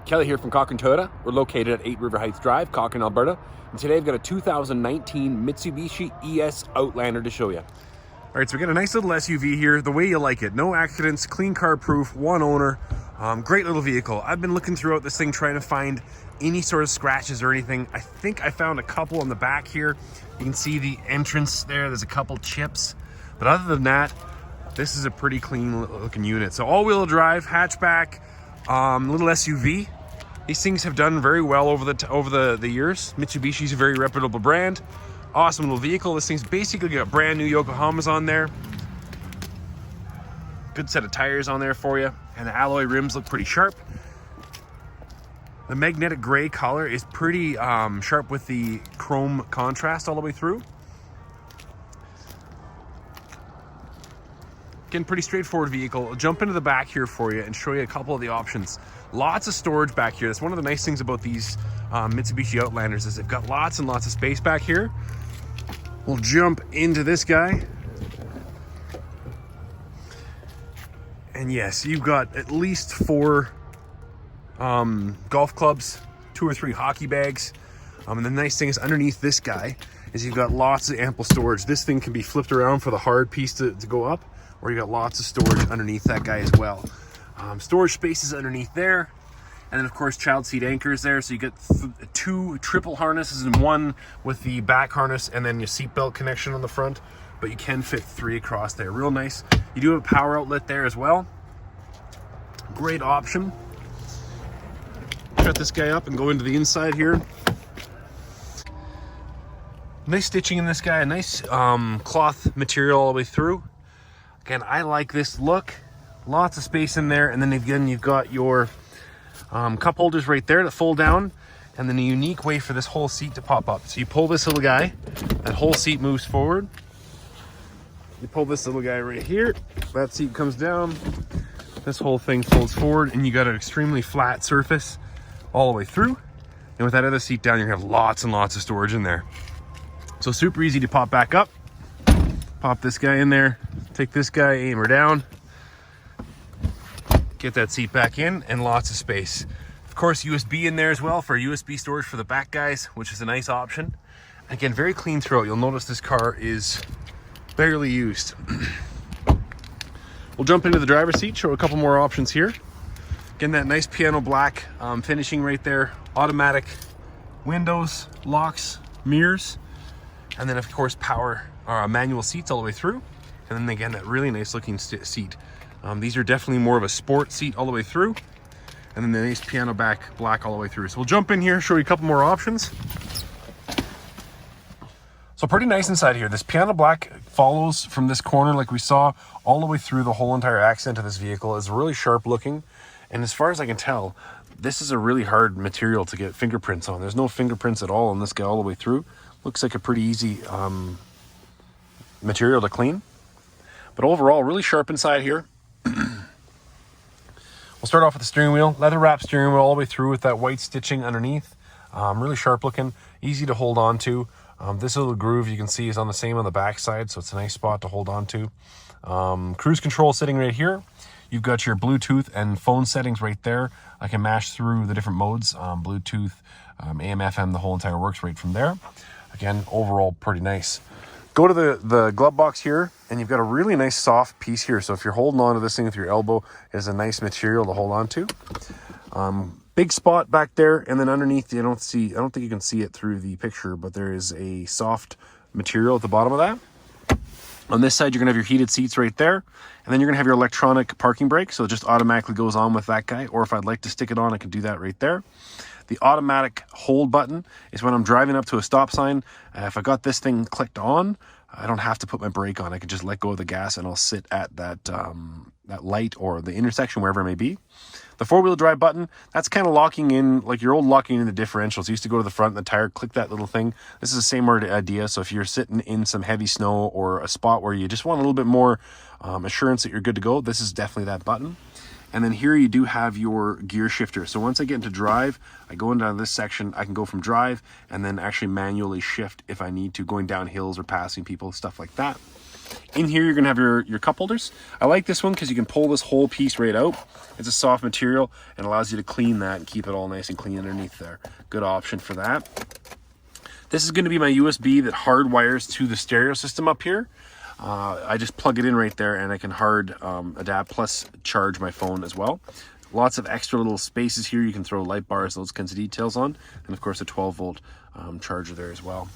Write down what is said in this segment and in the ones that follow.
Kelly here from Cochrane Toyota. We're located at 8 River Heights Drive, Cochrane, Alberta. And today I've got a 2019 Mitsubishi ES Outlander to show you. All right, so we got a nice little SUV here, the way you like it. No accidents, clean car proof, one owner, great little vehicle. I've been looking throughout this thing trying to find any sort of scratches or anything. I think I found a couple on the back here. You can see the entrance there, there's a couple chips. But other than that, this is a pretty clean looking unit. So all-wheel drive, hatchback, little SUV. These things have done very well over the years. Mitsubishi's a very reputable brand. Awesome little vehicle. This thing's basically got brand new Yokohamas on there. Good set of tires on there for you. And the alloy rims look pretty sharp. The magnetic gray color is pretty sharp with the chrome contrast all the way through. Again, pretty straightforward vehicle. I'll jump into the back here for you and show you a couple of the options. Lots of storage back here. That's one of the nice things about these Mitsubishi Outlanders is they've got lots and lots of space back here. We'll jump into this guy. And yes, you've got at least 4 golf clubs, 2 or 3 hockey bags. And the nice thing is underneath this guy is you've got lots of ample storage. This thing can be flipped around for the hard piece to go up, or you got lots of storage underneath that guy as well. Storage spaces underneath there. And then of course child seat anchors there. So you get 2 triple harnesses and 1 with the back harness and then your seat belt connection on the front. But you can fit 3 across there. Real nice. You do have a power outlet there as well. Great option. Shut this guy up and go into the inside here. Nice stitching in this guy. A nice cloth material all the way through. Again, I like this look. Lots of space in there. And then again, you've got your cup holders right there that fold down. And then a unique way for this whole seat to pop up. So you pull this little guy, that whole seat moves forward. You pull this little guy right here, that seat comes down. This whole thing folds forward and you got an extremely flat surface all the way through. And with that other seat down, you're gonna have lots and lots of storage in there. So super easy to pop back up. Pop this guy in there, take this guy, aim her down. Get that seat back in and lots of space. Of course, USB in there as well for USB storage for the back guys, which is a nice option. Again, very clean throughout. You'll notice this car is barely used. We'll jump into the driver's seat, show a couple more options here. Again, that nice piano black finishing right there. Automatic windows, locks, mirrors, and then of course power manual seats all the way through. And then again, that really nice looking seat. These are definitely more of a sport seat all the way through. And then the nice piano back black all the way through. So we'll jump in here, show you a couple more options. So pretty nice inside here. This piano black follows from this corner like we saw all the way through the whole entire accent of this vehicle. Is really sharp looking. And as far as I can tell, this is a really hard material to get fingerprints on. There's no fingerprints at all on this guy all the way through. Looks like a pretty easy material to clean. But overall, really sharp inside here. We'll start off with the steering wheel. Leather wrap steering wheel all the way through with that white stitching underneath. Really sharp looking, easy to hold on to. This little groove you can see is on the same on the back side, so it's a nice spot to hold on to. Cruise control sitting right here. You've got your Bluetooth and phone settings right there. I can mash through the different modes, Bluetooth, AM, FM, the whole entire works right from there. Again, overall pretty nice. Go to the glove box here, and you've got a really nice soft piece here. So if you're holding on to this thing with your elbow, it's a nice material to hold on to. Big spot back there, and then underneath, I don't think you can see it through the picture, but there is a soft material at the bottom of that. On this side, you're gonna have your heated seats right there, and then you're gonna have your electronic parking brake, so it just automatically goes on with that guy, or if I'd like to stick it on, I can do that right there. The automatic hold button is when I'm driving up to a stop sign. If I got this thing clicked on, I don't have to put my brake on. I can just let go of the gas and I'll sit at that light or the intersection, wherever it may be. The 4-wheel drive button, that's kind of locking in, like your old locking in the differentials. You used to go to the front of the tire, click that little thing. This is the same idea. So if you're sitting in some heavy snow or a spot where you just want a little bit more assurance that you're good to go, this is definitely that button. And then here you do have your gear shifter. So once I get into drive, I go into this section, I can go from drive and then actually manually shift if I need to, going down hills or passing people, stuff like that. In here, you're gonna have your cup holders. I like this one because you can pull this whole piece right out. It's a soft material and allows you to clean that and keep it all nice and clean underneath there. Good option for that. This is gonna be my USB that hardwires to the stereo system up here. I just plug it in right there and I can hard adapt plus charge my phone as well. Lots of extra little spaces here. You can throw light bars, those kinds of details on. And of course a 12-volt charger there as well.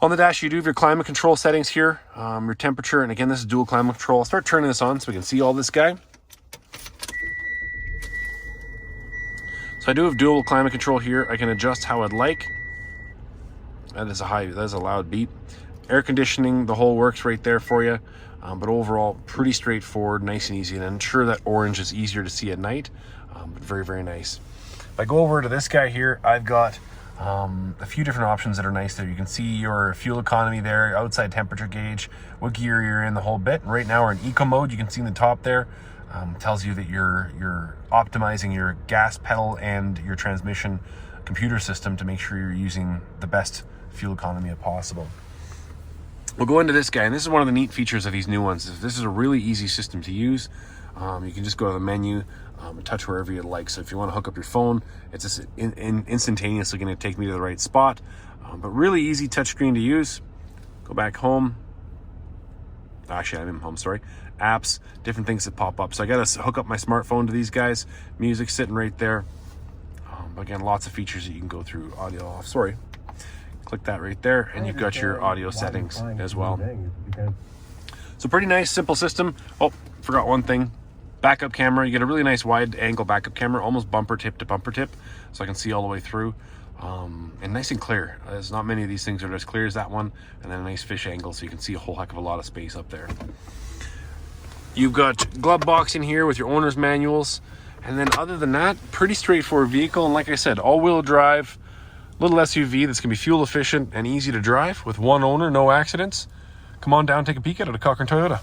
On the dash, you do have your climate control settings here, your temperature, and again, this is dual climate control. I'll start turning this on so we can see all this guy. So I do have dual climate control here. I can adjust how I'd like. That is a loud beep. Air conditioning, the whole works right there for you. But overall, pretty straightforward, nice and easy. And I'm sure that orange is easier to see at night, but very, very nice. If I go over to this guy here, I've got a few different options that are nice there. You can see your fuel economy there, outside temperature gauge, what gear you're in, the whole bit. Right now we're in eco mode. You can see in the top there, tells you that you're optimizing your gas pedal and your transmission computer system to make sure you're using the best fuel economy possible. We'll go into this guy, and this is one of the neat features of these new ones. This is a really easy system to use. You can just go to the menu, and touch wherever you'd like. So if you want to hook up your phone, it's just instantaneously going to take me to the right spot. But really easy touchscreen to use. Go back home. Actually, I'm in home, sorry. Apps, different things that pop up. So I got to hook up my smartphone to these guys. Music sitting right there. Again, lots of features that you can go through. Audio off, sorry. Click that right there, and you've got your audio settings as well. So pretty nice, simple system. Oh, forgot one thing. Backup camera. You get a really nice wide angle backup camera, almost bumper tip to bumper tip, so I can see all the way through. And nice and clear. There's not many of these things that are as clear as that one. And then a nice fish angle, so you can see a whole heck of a lot of space up there. You've got glove box in here with your owner's manuals. And then other than that, pretty straightforward vehicle. And like I said, all-wheel drive, little SUV that's going to be fuel efficient and easy to drive with one owner, no accidents. Come on down, take a peek at it at Cochrane Toyota.